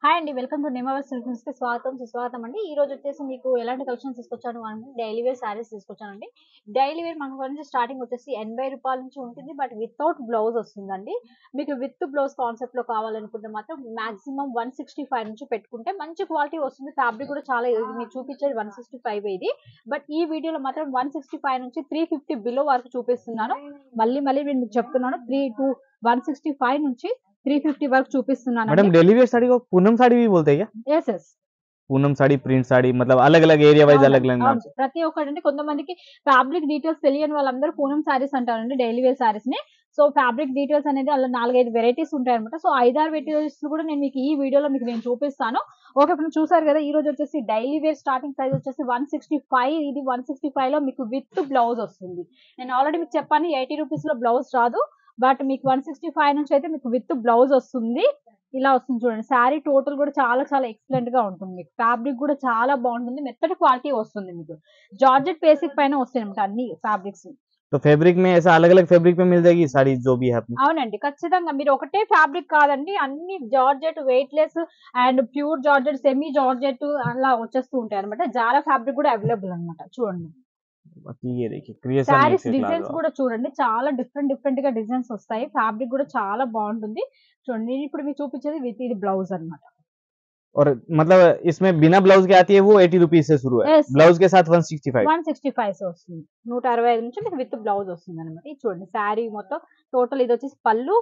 Hi అండి. Welcome to నేమావర్ సిల్క్స్‌కి స్వాగతం, సుస్వాగతం అండి. ఈ రోజు వచ్చేసి మీకు ఎలాంటి కలెక్షన్స్ తీసుకొచ్చాను అంటే డైలీ వేర్ శారీస్ తీసుకొచ్చానండి. డైలీ వేర్ మనకు నుంచి స్టార్టింగ్ వచ్చేసి రూ. 80 నుంచి ఉంటుంది. బట్ వితౌట్ బ్లౌజ్ వస్తుందండి. మీకు విత్ బ్లౌజ్ కాన్సెప్ట్‌లో కావాలనుకుంటే మాత్రం మాక్సిమం 165 నుంచి పెట్టుకుంటే మంచి క్వాలిటీ వస్తుంది. ఫ్యాబ్రిక్ కూడా చాలా ఇది మీకు చూపించేది 165 ఇది. బట్ ఈ వీడియోలో మాత్రం 165 నుంచి 350 బిలో వరకు చూపిస్తున్నాను. మళ్ళీ నేను మీకు చెప్తున్నాను 165 నుంచి 350 వరకు చూపిస్తున్నాను. मैडम डेली वेयर साड़ी को पूनम साड़ी भी बोलते हैं क्या? Yes yes Poonam sari, print sari, मतलब अलग अलग एरिया वाइज अलग अलग नाम से। ప్రతి ఒక్కటి కొంతమందికి ఫ్యాబ్రిక్ డీటెయిల్స్ తెలియని వాళ్ళందరూ పూనం సారీస్ అంటారండి డైలీ వేర్ సారీస్ ని. సో ఫ్యాబ్రిక్ డీటెయిల్స్ అనేది అలా 4-5 వెరైటీస్ ఉంటాయి అనమాట. సో 5-6 వెరైటీస్ కూడా నేను మీకు ఈ వీడియోలో నేను చూపిస్తాను. ఓకే ఫ్రెండ్స్, చూసారు కదా. ఈ రోజు వచ్చేసి డైలీ వేర్ స్టార్టింగ్ ప్రైస్ వచ్చేసి 165. ఇది 165 లో మీకు విత్ బ్లౌజ్ వస్తుంది. నేను ఆల్రెడీ మీకు చెప్పాను 80 రూపీస్ లో బ్లౌజ్ రాదు. బట్ మీకు 165 నుంచి అయితే మీకు విత్ బ్లౌజ్ వస్తుంది. ఇలా వస్తుంది చూడండి. శారీ టోటల్ కూడా చాలా చాలా ఎక్సలెంట్ గా ఉంటుంది. మీకు ఫ్యాబ్రిక్ కూడా చాలా బాగుంటుంది. మెత్తటి క్వాలిటీ వస్తుంది. మీకు జార్జెట్ బేసిక్ పైన వస్తాయి అనమాట అన్ని ఫ్యాబ్రిక్స్. तो फैब्रिक में ऐसा अलग अलग फैब्रिक में मिल जाएगी साड़ी जो भी है अपनी? అవునండి, ఖచ్చితంగా. మీరు ఒకటే ఫ్యాబ్రిక్ కాదండి, అన్ని georgette, weight less and pure georgette, semi georgette అలా వచ్చేస్తూ ఉంటాయి అనమాట. జారా ఫ్యాబ్రిక్ కూడా అవైలబుల్ అనమాట. చూడండి ये देखिए क्रिएशन శారీస్ డిజైన్స్ కూడా చూడండి, చాలా డిఫరెంట్ గా డిజైన్స్ వస్తాయి. ఫ్యాబ్రిక్ కూడా చాలా బాగుంటుంది. చూడండి, నేను ఇప్పుడు మీకు చూపించేది విత్ ఇది బ్లౌజ్ అనమాట. और मतलब इसमें बिना ब्लाउज के आती है वो 80 रुपीज से शुरू है। Yes. ब्लाउज के साथ 165। 165 వస్తుంది. 165 నుంచి మీకు విత్ బ్లౌజ్ వస్తుంది అనమాట. ఇది చూడండి, శారీ మొత్తం టోటల్ ఇది వచ్చేసి పళ్ళు.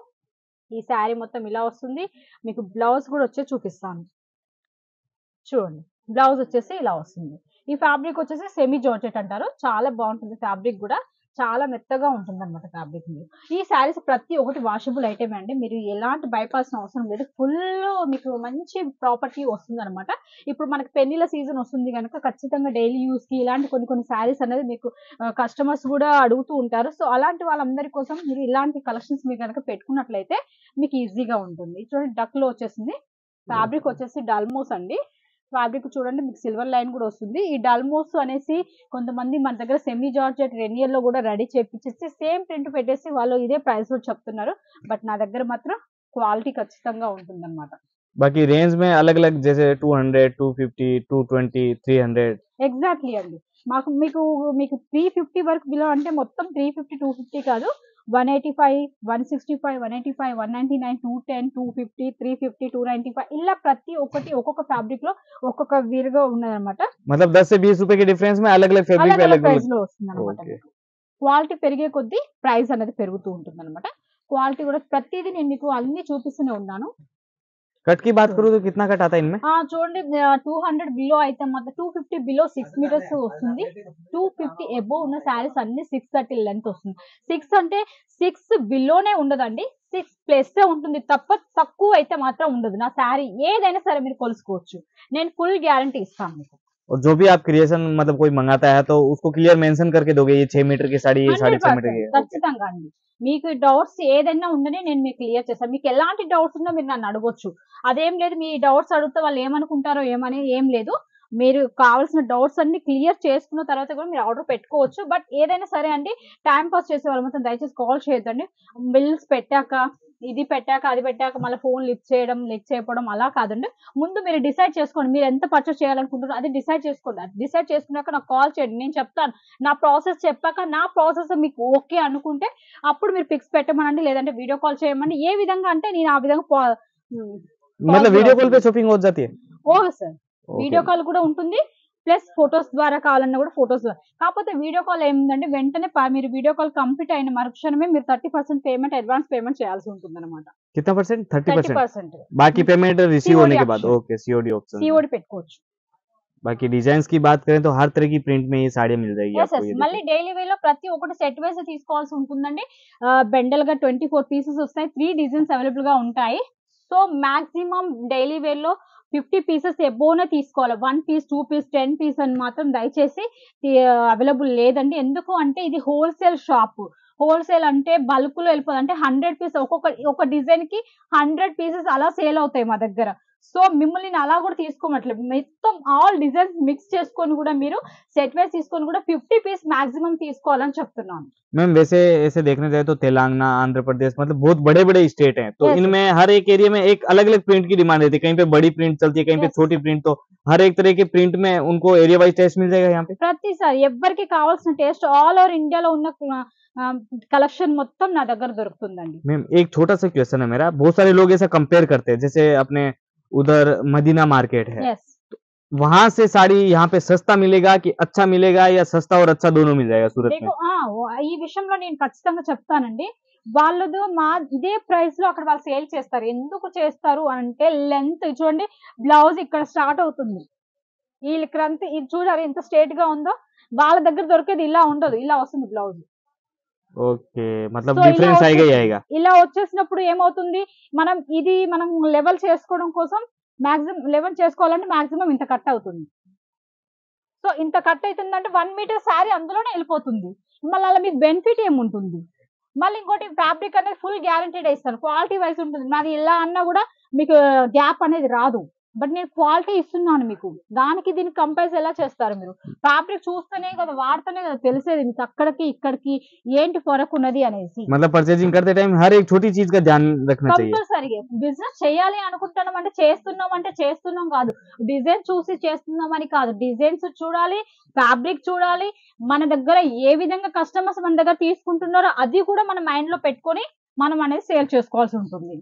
ఈ శారీ మొత్తం ఇలా వస్తుంది. మీకు బ్లౌజ్ కూడా వచ్చే చూపిస్తాను. చూడండి, బ్లౌజ్ వచ్చేసి ఇలా వస్తుంది. ఈ ఫ్యాబ్రిక్ వచ్చేసి సెమీ జార్జెట్ అంటారు. చాలా బాగుంటుంది. ఫ్యాబ్రిక్ కూడా చాలా మెత్తగా ఉంటుంది అనమాట ఫ్యాబ్రిక్. ఈ శారీస్ ప్రతి ఒక్కటి వాషబుల్ ఐటమ్ అండి. మీరు ఎలాంటి బైపాల్సిన అవసరం లేదు. ఫుల్ మీకు మంచి ప్రాపర్టీ వస్తుంది అనమాట. ఇప్పుడు మనకి పెళ్లిళ్ళ సీజన్ వస్తుంది కనుక ఖచ్చితంగా డైలీ యూస్ కి ఇలాంటి కొన్ని శారీస్ అనేది మీకు కస్టమర్స్ కూడా అడుగుతూ ఉంటారు. సో అలాంటి వాళ్ళందరి కోసం మీరు ఇలాంటి కలెక్షన్స్ మీరు కనుక పెట్టుకున్నట్లయితే మీకు ఈజీగా ఉంటుంది. చూడండి, డక్ లో వచ్చేసింది. ఫ్యాబ్రిక్ వచ్చేసి డల్మోస్ అండి. ఫ్యాబ్రిక్ చూడండి, మీకు సిల్వర్ లైన్ కూడా వస్తుంది. ఈ డల్మోస్ అనేసి కొంతమంది మన దగ్గర సెమీ జార్జెట్ రెనియర్ లో కూడా రెడీ చేపించేసి సేమ్ ప్రింట్ పెట్టేసి వాళ్ళు ఇదే ప్రైస్ లో చెప్తున్నారు. బట్ నా దగ్గర మాత్రం క్వాలిటీ ఖచ్చితంగా ఉంటుంది అనమాట. बाकी रेंज में अलग अलग जैसे 200, 250, 220, 300। ఎగ్జాక్ట్లీ అండి. మీకు 350 వరకు బిలో అంటే మొత్తం 350, 250 కాదు. 185, 165, 185, 199, 210, 250, 350, 295 ఇలా ప్రతి ఒక్కటి ఒక్కొక్క ఫ్యాబ్రిక్ లో ఒక్కొక్క వీరుగా ఉన్నదన్నమాట. मतलब 10 से 20 रुपए के डिफरेंस में अलग अलग फैब्रिक पे अलग ప్రైస్ अलग। లో వస్తుంది అనమాట. ओके। క్వాలిటీ పెరిగే కొద్దీ ప్రైస్ అనేది పెరుగుతూ ఉంటుంది అనమాట. క్వాలిటీ కూడా ప్రతిదీ నేను మీకు అన్ని చూపిస్తూనే ఉన్నాను. कट की बात करूँ तो कितना कट आता है इनमें? చూడండి, 200 బిలో అయితే మాత్రం 250 బిలో 6 మీటర్స్ వస్తుంది. 250 అబోవ్ ఉన్న శారీస్ అన్ని 630 లెంత్ వస్తుంది. 6 అంటే 6 బిలోనే ఉండదండి, 6 ప్లస్ ఉంటుంది తప్ప తక్కువ అయితే మాత్రం ఉండదు. నా శారీ ఏదైనా సరే మీరు కొలుసుకోవచ్చు. నేను ఫుల్ గ్యారంటీ ఇస్తాను మీకు. और जो भी आप क्रिएशन मतलब कोई मंगाता है तो उसको क्लियर मेंशन करके दोगे ये 6 मीटर की साड़ी, ये 6.5 मीटर की है। ఖచ్చితంగా అండి. మీకు డౌట్స్ ఏదైనా ఉండని నేను మీకు క్లియర్ చేస్తాను. మీకు ఎలాంటి డౌట్స్ ఉన్నా మీరు నన్ను అడగొచ్చు. అదేం లేదు, మీ డౌట్స్ అడిగితే వాళ్ళు ఏమనుకుంటారో ఏం లేదు. మీరు కావాల్సిన డౌట్స్ అన్ని క్లియర్ చేసుకున్న తర్వాత కూడా మీరు ఆర్డర్ పెట్టుకోవచ్చు. బట్ ఏదైనా సరే అండి, టైం పాస్ చేసే వాళ్ళు మాత్రం దయచేసి కాల్ చేయొద్దండి. బిల్స్ పెట్టాక, ఇది పెట్టాక, అది పెట్టాక మళ్ళీ ఫోన్ లిఫ్ట్ చేయకపోవడం అలా కాదండి. ముందు మీరు డిసైడ్ చేసుకోండి. మీరు ఎంత పర్చేస్ చేయాలనుకుంటున్నారో అది డిసైడ్ చేసుకోండి. అది డిసైడ్ చేసుకున్నాక నాకు కాల్ చేయండి. నేను చెప్తాను. నా ప్రాసెస్ చెప్పాక నా ప్రాసెస్ మీకు ఓకే అనుకుంటే అప్పుడు మీరు పిక్స్ పెట్టమనండి, లేదంటే వీడియో కాల్ చేయమని. ఏ విధంగా అంటే నేను ఆ విధంగా मतलब वीडियो कॉल पे शॉपिंग हो जाती है? ఓకే సార్, వీడియో కాల్ కూడా ఉంటుంది. ప్లస్ ఫొటోస్ ద్వారా కావాలన్నా కూడా ఫొటోస్ ద్వారా. కాకపోతే వీడియో కాల్ ఏముందంటే వెంటనే మీరు వీడియో కాల్ కంప్లీట్ అయిన మరుక్షణమే మీరు 30% పేమెంట్, అడ్వాన్స్ పేమెంట్ చేయాల్సి ఉంటుంది అనమాట. कितना परसेंट? 30%। 30%. बाकी पेमेंट रिसीव होने के बाद। option. Okay, COD option. COD పెట్టుకోవచ్చు. बाकी डिजाइन्स की बात करें तो हर तरह की प्रिंट में ये साड़ियाँ मिल जाएगी Yes, आपको। yes. ये మళ్ళీ డైలీ వేర్ లో ప్రతి ఒక్కటి సెట్ వైస్ తీసుకోవాల్సి ఉంటుందండి. బెండల్ గా 24 పీసెస్ వస్తాయి. 3 డిజైన్స్ అవైలబుల్ గా ఉంటాయి. సో మాక్సిమం డైలీ వేర్ లో 50 పీసెస్ ఎబోనే తీసుకోవాలి. 1 పీస్, 2 పీస్, 10 పీస్ అని మాత్రం దయచేసి అవైలబుల్ లేదండి. ఎందుకు అంటే ఇది హోల్సేల్ షాప్. హోల్సేల్ అంటే బల్క్ లో వెళ్ళిపోతుంది. అంటే 100 పీస్ ఒక డిజైన్ కి 100 పీసెస్ అలా సేల్ అవుతాయి మా దగ్గర. సో మిమ్మల్ని నేను అలా కూడా తీసుకోమట్లేదు, మొత్తం ఆల్ డిజైన్స్ మిక్స్ చేసుకొని కూడా మీరు సెట్ వైస్ తీసుకొని కూడా 50 పీస్ మాక్సిమం తీసుకోవాలని చెప్తున్నాను. मैम वैसे ऐसे देखने जाए तो तेलंगाना, आंध्र प्रदेश मतलब बहुत बड़े-बड़े स्टेट हैं, तो Yes, इनमें हर एक एरिया में एक अलग-अलग प्रिंट की डिमांड रहती है। कहीं पे बड़ी प्रिंट चलती है, कहीं पे yes. छोटी प्रिंट, तो हर एक तरह के प्रिंट में उनको एरिया वाइज टेस्ट मिल जाएगा यहाँ पे? ప్రతిసారి ఎవరికి కావాల్సిన టేస్ట్ ఆల్ ఓవర్ ఇండియాలో ఉన్న కలెక్షన్ మొత్తం నా దగ్గర దొరుకుతుందండి. मैम एक छोटा-सा क्वेश्चन है मेरा, बहुत सारे लोग ऐसा कंपेयर करते हैं, जैसे अपने उधर मदीना मार्केट है, ఎస్, वहाँ से साड़ी यहाँ पे सस्ता मिलेगा कि अच्छा मिलेगा, या सस्ता और अच्छा दोनों मिल जाएगा सूरत మీకు में? ఈ విషయంలో నేను ఖచ్చితంగా చెప్తానండి. వాళ్ళది ఇదే ప్రైస్ లో అక్కడ వాళ్ళు సేల్ చేస్తారు. ఎందుకు చేస్తారు అంటే లెంత్ చూడండి, బ్లౌజ్ ఇక్కడ స్టార్ట్ అవుతుంది, వీళ్ళకంతా ఇది చూడాలి ఎంత స్ట్రేట్ గా ఉందో. వాళ్ళ దగ్గర దొరికేది ఇలా ఉండదు, ఇలా వస్తుంది బ్లౌజ్. ओके, मतलब సో ఇలా डिफरेंस आएगा ही आएगा। ఇలా వచ్చేసినప్పుడు ఏమవుతుంది, మనం లెవెల్ చేసుకోవడం కోసం మాక్సిమం లెవెల్ చేసుకోవాలంటే మాక్సిమం ఇంత కట్ అవుతుంది. సో ఇంత కట్ అవుతుందంటే 1 మీటర్ శారీ అందులోనే వెళ్ళిపోతుంది. మళ్ళీ అలా మీకు బెనిఫిట్ ఏముంటుంది? మళ్ళీ ఇంకోటి ఫ్యాబ్రిక్ అనేది ఫుల్ గ్యారంటీడ్ ఇస్తాను, క్వాలిటీ వైస్ ఉంటుంది. నాది ఇలా అన్నా కూడా మీకు గ్యాప్ అనేది రాదు, బట్ నేను క్వాలిటీ ఇస్తున్నాను మీకు. దానికి దీనికి కంపేర్ ఎలా చేస్తారు మీరు? ఫ్యాబ్రిక్ చూస్తేనే కదా, వాడితేనే కదా తెలిసేది మీకు అక్కడికి ఇక్కడికి ఏంటి ఫరక్ ఉన్నది అనేసి. मतलब परचेजिंग करते टाइम हर एक छोटी चीज का ध्यान रखना चाहिए। కంపల్సరీగా బిజినెస్ చేయాలి అనుకుంటున్నాం అంటే చేస్తున్నాం కాదు, డిజైన్ చూసి చేస్తున్నామని కాదు. డిజైన్స్ చూడాలి, ఫ్యాబ్రిక్ చూడాలి, మన దగ్గర ఏ విధంగా కస్టమర్స్ మన దగ్గర తీసుకుంటున్నారో అది కూడా మన మైండ్ లో పెట్టుకొని మనం అనేది సేల్ చేసుకోవాల్సి ఉంటుంది.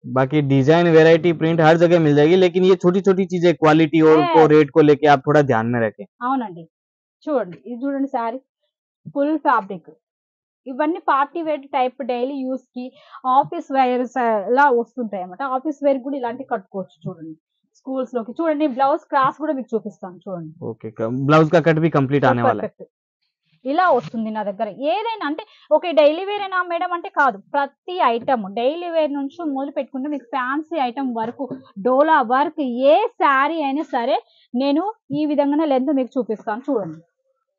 बाकी डिजाइन, वैरायटी, प्रिंट हर जगह मिल जाएगी, लेकिन ये छोटी-छोटी चीजें क्वालिटी और को Yes. रेट को लेके आप थोड़ा ध्यान में रखें। అవునండి, చూడండి ఇది చూడండి శారీ ఫుల్ ఫ్యాబ్రిక్. ఇవన్నీ party wear type daily use కి, ఆఫీస్ వేర్స్ ఇలా వస్తుంటాయి అన్నమాట. ఆఫీస్ వేర్ కూడా ఇలాంటి కట్టుకోవచ్చు. చూడండి స్కూల్స్ లోకి చూడండి, బ్లౌజ్ క్రాస్ కూడా మీకు చూపిస్తాను చూడండి. ओके, ब्लाउज का कट भी कंप्लीट आने वाला है। పర్ఫెక్ట్ ఇలా వస్తుంది నా దగ్గర. ఏదైనా అంటే ఓకే డైలీ వేర్ అయినా మేడం అంటే కాదు, ప్రతి ఐటమ్ డైలీ వేర్ నుంచి మొదలు పెట్టుకుంటే మీకు ఫ్యాన్సీ ఐటమ్ వరకు, డోలా వర్క్, ఏ శారీ అయినా సరే నేను ఈ విధంగానే లెంత్ మీకు చూపిస్తాను చూడండి.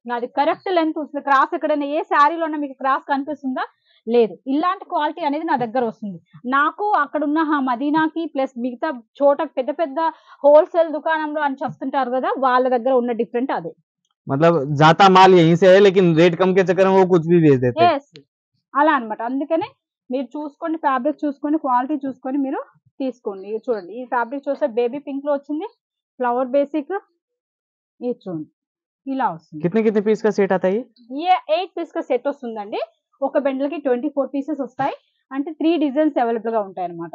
నాది కరెక్ట్ లెంత్ వస్తుంది. క్రాస్ ఎక్కడైనా ఏ శారీలోనే మీకు క్రాస్ కనిపిస్తుందా? లేదు. ఇలాంటి క్వాలిటీ అనేది నా దగ్గర వస్తుంది. నాకు అక్కడ ఉన్న మదీనాకి ప్లస్ మిగతా చోట పెద్ద పెద్ద హోల్సేల్ దుకాణంలో అని చెప్తుంటారు కదా, వాళ్ళ దగ్గర ఉన్న డిఫరెంట్ అదే. मतलब जाता माल यहीं से है, लेकिन रेट कम के चक्कर में वो कुछ भी बेच देते हैं। ఎస్, అలా అన్నమాట. అందుకనే మీరు చూసుకోండి, ఫ్యాబ్రిక్ చూసుకొని, క్వాలిటీ చూసుకొని మీరు తీసుకోండి. ఇది చూడండి, ఈ ఫ్యాబ్రిక్ చూస్తే బేబీ పింక్ లో వచ్చింది, ఫ్లవర్ బేసిక్. ఇది చూడండి ఇలా వస్తుంది. कितने-कितने पीस का सेट आता है ये? ఏ 8 పీస్ గా సెట్ వస్తుందండి. ఒక బండిల్కి 24 పీసెస్ వస్తాయి. అంటే 3 డిజైన్స్ అవైలబుల్ గా ఉంటాయి అన్నమాట.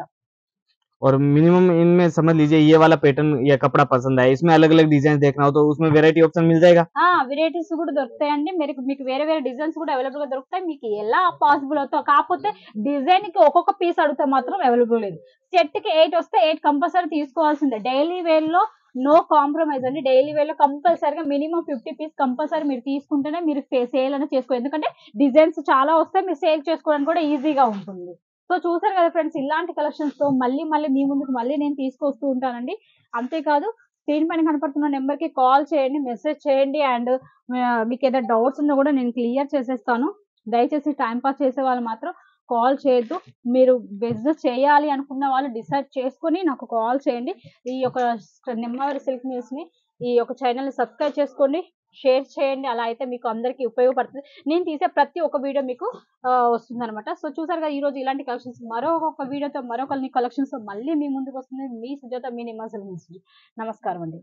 और मिनिमम इनमें समझ लीजिए ये वाला पैटर्न या कपड़ा पसंद आए, इसमें अलग-अलग डिजाइन देखना हो तो उसमें वैरायटी ऑप्शन मिल जाएगा? వెరైటీస్ కూడా దొరుకుతాయండి. మీకు వేరే వేరే డిజైన్స్ కూడా అవైలబుల్ గా దొరుకుతాయి. మీకు ఎలా పాసిబుల్ అవుతావు, కాకపోతే డిజైన్ కి ఒక్కొక్క పీస్ అడిగితే మాత్రం అవైలబుల్ లేదు. సెట్ కి 8 వస్తే 8 కంపల్సరీ తీసుకోవాల్సిందే. డైలీ వేర్ లో నో కాంప్రమైజ్ అండి. డైలీ వేర్ లో కంపల్సరీగా మినిమం 50 పీస్ కంపల్సరీ మీరు తీసుకుంటేనే మీరు సేల్ అనేది చేసుకోవాలి. ఎందుకంటే డిజైన్స్ చాలా వస్తాయి, మీరు సేల్ చేసుకోవడానికి కూడా ఈజీగా ఉంటుంది. సో చూసారు కదా ఫ్రెండ్స్, ఇలాంటి కలెక్షన్స్ తో మళ్ళీ మీ ముందుకు మళ్ళీ నేను తీసుకొస్తూ ఉంటానండి. అంతేకాదు స్క్రీన్ పైన కనపడుతున్న నెంబర్ కి కాల్ చేయండి, మెసేజ్ చేయండి. అండ్ మీకు ఏదైనా డౌట్స్ ఉన్నా కూడా నేను క్లియర్ చేసేస్తాను. దయచేసి టైం పాస్ చేసే వాళ్ళు మాత్రం కాల్ చేయొద్దు. మీరు బిజినెస్ చేయాలి అనుకున్న వాళ్ళు డిసైడ్ చేసుకొని నాకు కాల్ చేయండి. ఈ యొక్క నెమ్మవారి సిల్క్ మిల్స్ ని, ఈ యొక్క ఛానల్ ని సబ్స్క్రైబ్ చేసుకోండి, షేర్ చేయండి. అలా అయితే మీకు అందరికీ ఉపయోగపడుతుంది. నేను తీసే ప్రతి ఒక్క వీడియో మీకు వస్తుందన్నమాట. సో చూసారు కదా, ఈ రోజు ఇలాంటి కలెక్షన్స్ మరొక వీడియోతో మరొక కలెక్షన్స్ తో మళ్ళీ మీ ముందుకు వస్తుంది. మీ సుజాత, మీ నిమ్మవారి సిల్క్ మిల్స్. నమస్కారం అండి.